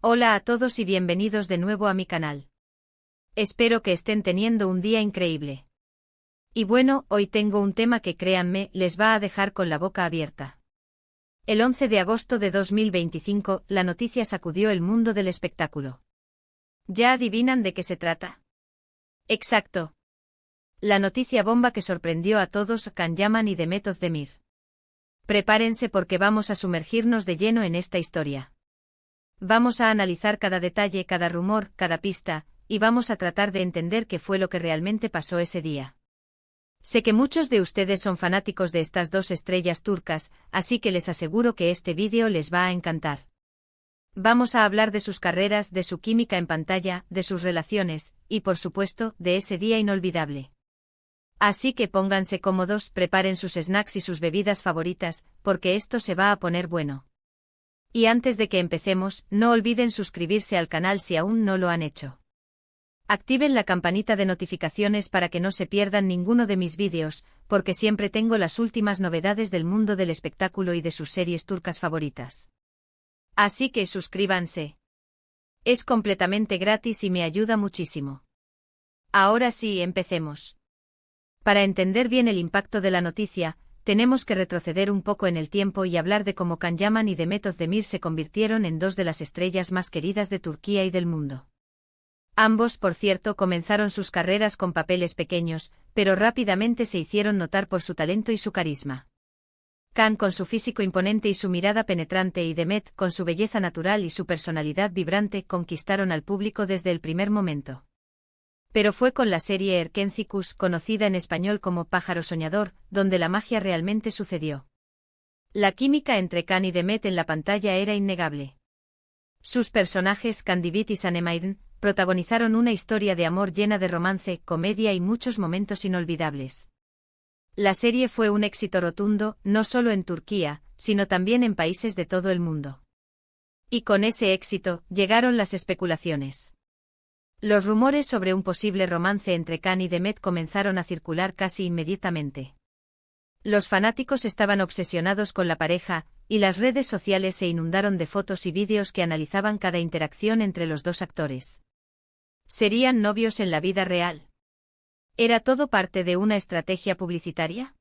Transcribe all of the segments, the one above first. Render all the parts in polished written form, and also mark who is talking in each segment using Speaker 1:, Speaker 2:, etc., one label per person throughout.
Speaker 1: Hola a todos y bienvenidos de nuevo a mi canal. Espero que estén teniendo un día increíble. Y bueno, hoy tengo un tema que créanme, les va a dejar con la boca abierta. El 11 de agosto de 2025, la noticia sacudió el mundo del espectáculo. ¿Ya adivinan de qué se trata? Exacto. La noticia bomba que sorprendió a todos, Can Yaman y Demet Özdemir. Prepárense porque vamos a sumergirnos de lleno en esta historia. Vamos a analizar cada detalle, cada rumor, cada pista, y vamos a tratar de entender qué fue lo que realmente pasó ese día. Sé que muchos de ustedes son fanáticos de estas dos estrellas turcas, así que les aseguro que este vídeo les va a encantar. Vamos a hablar de sus carreras, de su química en pantalla, de sus relaciones, y por supuesto, de ese día inolvidable. Así que pónganse cómodos, preparen sus snacks y sus bebidas favoritas, porque esto se va a poner bueno. Y antes de que empecemos, no olviden suscribirse al canal si aún no lo han hecho. Activen la campanita de notificaciones para que no se pierdan ninguno de mis vídeos, porque siempre tengo las últimas novedades del mundo del espectáculo y de sus series turcas favoritas. Así que suscríbanse. Es completamente gratis y me ayuda muchísimo. Ahora sí, empecemos. Para entender bien el impacto de la noticia, tenemos que retroceder un poco en el tiempo y hablar de cómo Can Yaman y Demet Özdemir se convirtieron en dos de las estrellas más queridas de Turquía y del mundo. Ambos, por cierto, comenzaron sus carreras con papeles pequeños, pero rápidamente se hicieron notar por su talento y su carisma. Can con su físico imponente y su mirada penetrante y Demet con su belleza natural y su personalidad vibrante conquistaron al público desde el primer momento. Pero fue con la serie Erkencikus, conocida en español como Pájaro Soñador, donde la magia realmente sucedió. La química entre Can y Demet en la pantalla era innegable. Sus personajes, Kandibit y Sanemaydan, protagonizaron una historia de amor llena de romance, comedia y muchos momentos inolvidables. La serie fue un éxito rotundo, no solo en Turquía, sino también en países de todo el mundo. Y con ese éxito, llegaron las especulaciones. Los rumores sobre un posible romance entre Can y Demet comenzaron a circular casi inmediatamente. Los fanáticos estaban obsesionados con la pareja, y las redes sociales se inundaron de fotos y vídeos que analizaban cada interacción entre los dos actores. ¿Serían novios en la vida real? ¿Era todo parte de una estrategia publicitaria?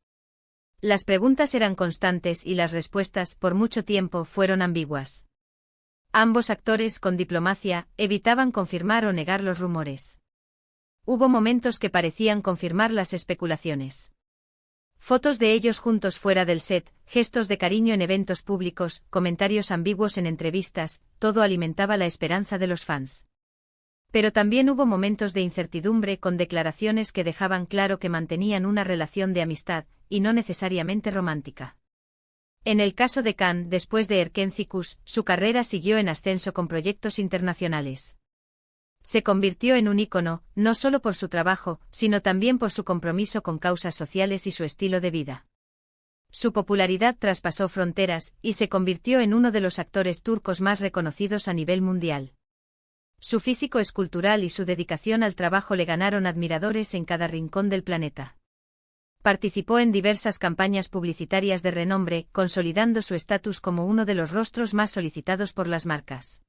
Speaker 1: Las preguntas eran constantes y las respuestas, por mucho tiempo, fueron ambiguas. Ambos actores, con diplomacia, evitaban confirmar o negar los rumores. Hubo momentos que parecían confirmar las especulaciones. Fotos de ellos juntos fuera del set, gestos de cariño en eventos públicos, comentarios ambiguos en entrevistas, todo alimentaba la esperanza de los fans. Pero también hubo momentos de incertidumbre con declaraciones que dejaban claro que mantenían una relación de amistad, y no necesariamente romántica. En el caso de Can, después de Erkencikus, su carrera siguió en ascenso con proyectos internacionales. Se convirtió en un ícono, no solo por su trabajo, sino también por su compromiso con causas sociales y su estilo de vida. Su popularidad traspasó fronteras, y se convirtió en uno de los actores turcos más reconocidos a nivel mundial. Su físico escultural y su dedicación al trabajo le ganaron admiradores en cada rincón del planeta. Participó en diversas campañas publicitarias de renombre, consolidando su estatus como uno de los rostros más solicitados por las marcas.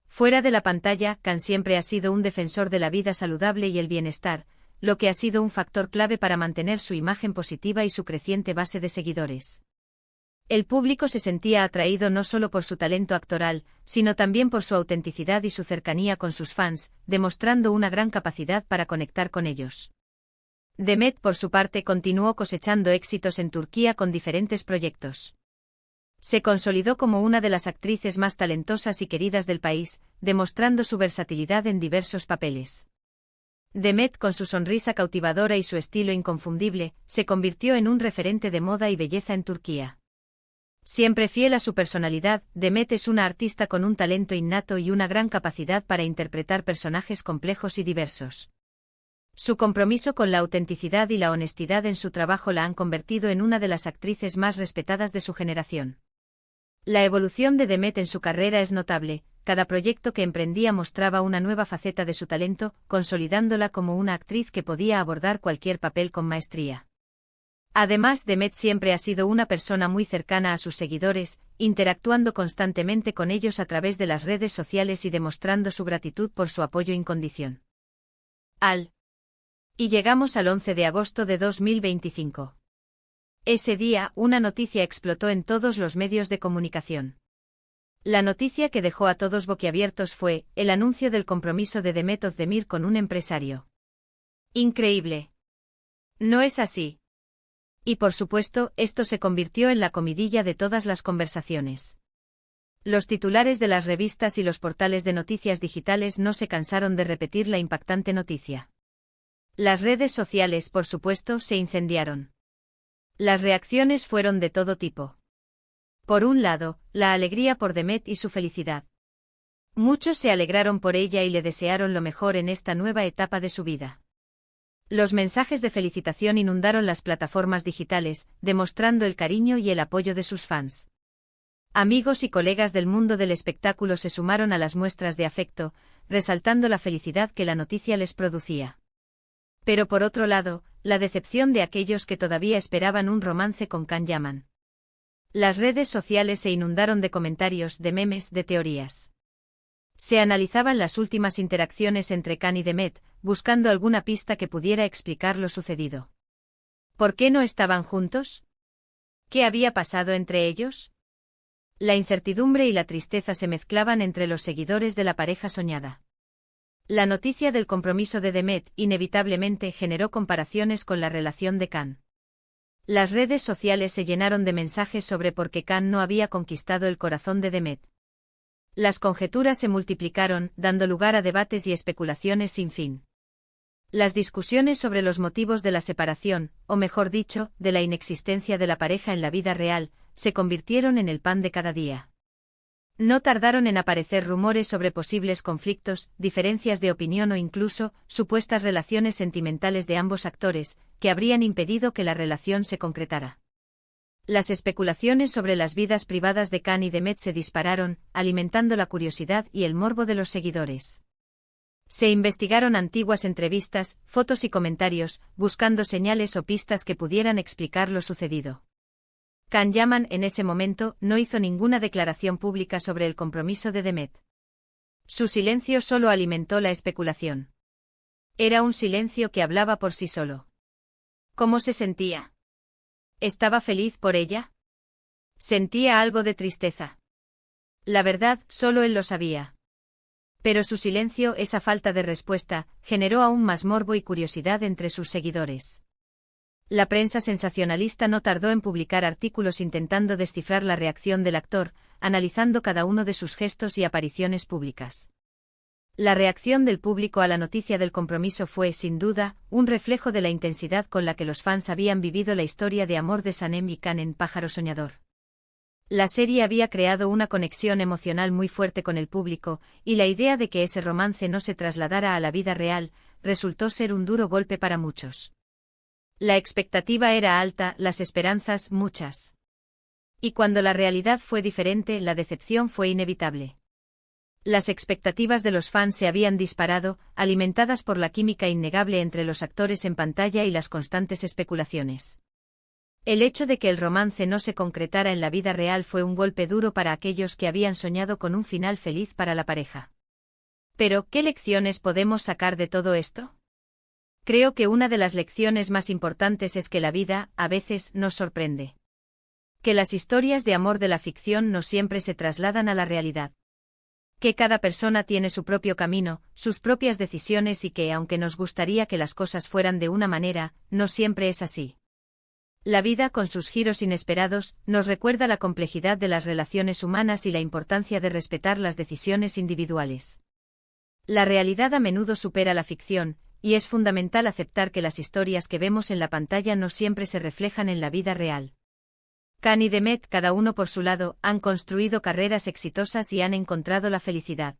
Speaker 1: Fuera de la pantalla, Can siempre ha sido un defensor de la vida saludable y el bienestar, lo que ha sido un factor clave para mantener su imagen positiva y su creciente base de seguidores. El público se sentía atraído no solo por su talento actoral, sino también por su autenticidad y su cercanía con sus fans, demostrando una gran capacidad para conectar con ellos. Demet, por su parte, continuó cosechando éxitos en Turquía con diferentes proyectos. Se consolidó como una de las actrices más talentosas y queridas del país, demostrando su versatilidad en diversos papeles. Demet, con su sonrisa cautivadora y su estilo inconfundible, se convirtió en un referente de moda y belleza en Turquía. Siempre fiel a su personalidad, Demet es una artista con un talento innato y una gran capacidad para interpretar personajes complejos y diversos. Su compromiso con la autenticidad y la honestidad en su trabajo la han convertido en una de las actrices más respetadas de su generación. La evolución de Demet en su carrera es notable, cada proyecto que emprendía mostraba una nueva faceta de su talento, consolidándola como una actriz que podía abordar cualquier papel con maestría. Además, Demet siempre ha sido una persona muy cercana a sus seguidores, interactuando constantemente con ellos a través de las redes sociales y demostrando su gratitud por su apoyo incondicional. Y llegamos al 11 de agosto de 2025. Ese día, una noticia explotó en todos los medios de comunicación. La noticia que dejó a todos boquiabiertos fue el anuncio del compromiso de Demet Özdemir con un empresario. Increíble. ¿No es así? Y por supuesto, esto se convirtió en la comidilla de todas las conversaciones. Los titulares de las revistas y los portales de noticias digitales no se cansaron de repetir la impactante noticia. Las redes sociales, por supuesto, se incendiaron. Las reacciones fueron de todo tipo. Por un lado, la alegría por Demet y su felicidad. Muchos se alegraron por ella y le desearon lo mejor en esta nueva etapa de su vida. Los mensajes de felicitación inundaron las plataformas digitales, demostrando el cariño y el apoyo de sus fans. Amigos y colegas del mundo del espectáculo se sumaron a las muestras de afecto, resaltando la felicidad que la noticia les producía. Pero por otro lado, la decepción de aquellos que todavía esperaban un romance con Can Yaman. Las redes sociales se inundaron de comentarios, de memes, de teorías. Se analizaban las últimas interacciones entre Can y Demet, buscando alguna pista que pudiera explicar lo sucedido. ¿Por qué no estaban juntos? ¿Qué había pasado entre ellos? La incertidumbre y la tristeza se mezclaban entre los seguidores de la pareja soñada. La noticia del compromiso de Demet inevitablemente generó comparaciones con la relación de Can. Las redes sociales se llenaron de mensajes sobre por qué Can no había conquistado el corazón de Demet. Las conjeturas se multiplicaron, dando lugar a debates y especulaciones sin fin. Las discusiones sobre los motivos de la separación, o mejor dicho, de la inexistencia de la pareja en la vida real, se convirtieron en el pan de cada día. No tardaron en aparecer rumores sobre posibles conflictos, diferencias de opinión o incluso, supuestas relaciones sentimentales de ambos actores, que habrían impedido que la relación se concretara. Las especulaciones sobre las vidas privadas de Can y Demet se dispararon, alimentando la curiosidad y el morbo de los seguidores. Se investigaron antiguas entrevistas, fotos y comentarios, buscando señales o pistas que pudieran explicar lo sucedido. Can Yaman en ese momento no hizo ninguna declaración pública sobre el compromiso de Demet. Su silencio solo alimentó la especulación. Era un silencio que hablaba por sí solo. ¿Cómo se sentía? ¿Estaba feliz por ella? ¿Sentía algo de tristeza? La verdad, solo él lo sabía. Pero su silencio, esa falta de respuesta, generó aún más morbo y curiosidad entre sus seguidores. La prensa sensacionalista no tardó en publicar artículos intentando descifrar la reacción del actor, analizando cada uno de sus gestos y apariciones públicas. La reacción del público a la noticia del compromiso fue, sin duda, un reflejo de la intensidad con la que los fans habían vivido la historia de amor de Sanem y Can en Pájaro Soñador. La serie había creado una conexión emocional muy fuerte con el público, y la idea de que ese romance no se trasladara a la vida real, resultó ser un duro golpe para muchos. La expectativa era alta, las esperanzas muchas. Y cuando la realidad fue diferente, la decepción fue inevitable. Las expectativas de los fans se habían disparado, alimentadas por la química innegable entre los actores en pantalla y las constantes especulaciones. El hecho de que el romance no se concretara en la vida real fue un golpe duro para aquellos que habían soñado con un final feliz para la pareja. Pero, ¿qué lecciones podemos sacar de todo esto? Creo que una de las lecciones más importantes es que la vida, a veces, nos sorprende. Que las historias de amor de la ficción no siempre se trasladan a la realidad. Que cada persona tiene su propio camino, sus propias decisiones y que, aunque nos gustaría que las cosas fueran de una manera, no siempre es así. La vida, con sus giros inesperados, nos recuerda la complejidad de las relaciones humanas y la importancia de respetar las decisiones individuales. La realidad a menudo supera la ficción, y es fundamental aceptar que las historias que vemos en la pantalla no siempre se reflejan en la vida real. Can y Demet, cada uno por su lado, han construido carreras exitosas y han encontrado la felicidad.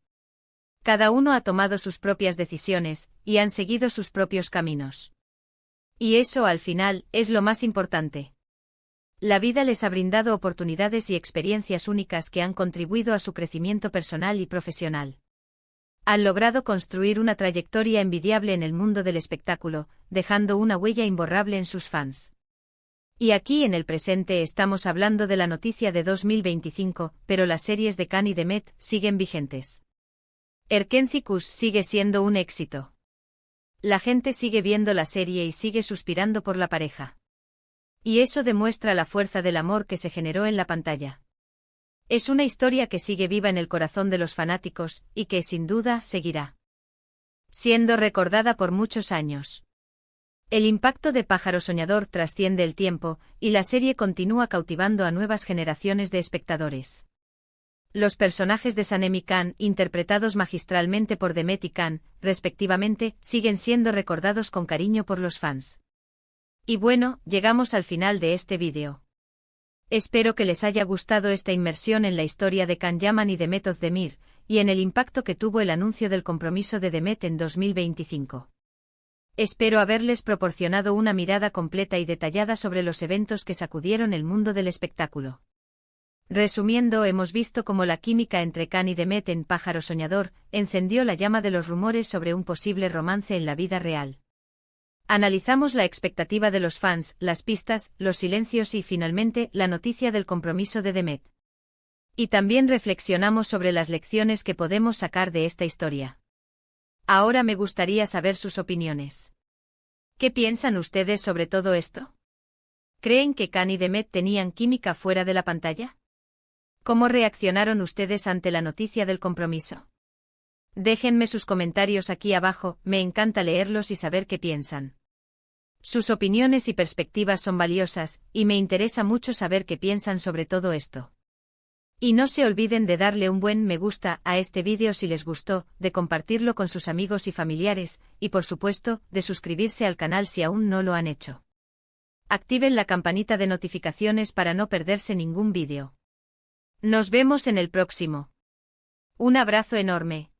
Speaker 1: Cada uno ha tomado sus propias decisiones, y han seguido sus propios caminos. Y eso, al final, es lo más importante. La vida les ha brindado oportunidades y experiencias únicas que han contribuido a su crecimiento personal y profesional. Han logrado construir una trayectoria envidiable en el mundo del espectáculo, dejando una huella imborrable en sus fans. Y aquí en el presente estamos hablando de la noticia de 2025, pero las series de Khan y Demet siguen vigentes. Erkencicus sigue siendo un éxito. La gente sigue viendo la serie y sigue suspirando por la pareja. Y eso demuestra la fuerza del amor que se generó en la pantalla. Es una historia que sigue viva en el corazón de los fanáticos, y que sin duda seguirá siendo recordada por muchos años. El impacto de Pájaro Soñador trasciende el tiempo, y la serie continúa cautivando a nuevas generaciones de espectadores. Los personajes de Sanem y Khan, interpretados magistralmente por Demet y Khan, respectivamente, siguen siendo recordados con cariño por los fans. Y bueno, llegamos al final de este vídeo. Espero que les haya gustado esta inmersión en la historia de Khan Yaman y Demet Özdemir, y en el impacto que tuvo el anuncio del compromiso de Demet en 2025. Espero haberles proporcionado una mirada completa y detallada sobre los eventos que sacudieron el mundo del espectáculo. Resumiendo, hemos visto cómo la química entre Khan y Demet en Pájaro Soñador encendió la llama de los rumores sobre un posible romance en la vida real. Analizamos la expectativa de los fans, las pistas, los silencios y, finalmente, la noticia del compromiso de Demet. Y también reflexionamos sobre las lecciones que podemos sacar de esta historia. Ahora me gustaría saber sus opiniones. ¿Qué piensan ustedes sobre todo esto? ¿Creen que Khan y Demet tenían química fuera de la pantalla? ¿Cómo reaccionaron ustedes ante la noticia del compromiso? Déjenme sus comentarios aquí abajo, me encanta leerlos y saber qué piensan. Sus opiniones y perspectivas son valiosas, y me interesa mucho saber qué piensan sobre todo esto. Y no se olviden de darle un buen me gusta a este vídeo si les gustó, de compartirlo con sus amigos y familiares, y por supuesto, de suscribirse al canal si aún no lo han hecho. Activen la campanita de notificaciones para no perderse ningún vídeo. Nos vemos en el próximo. Un abrazo enorme.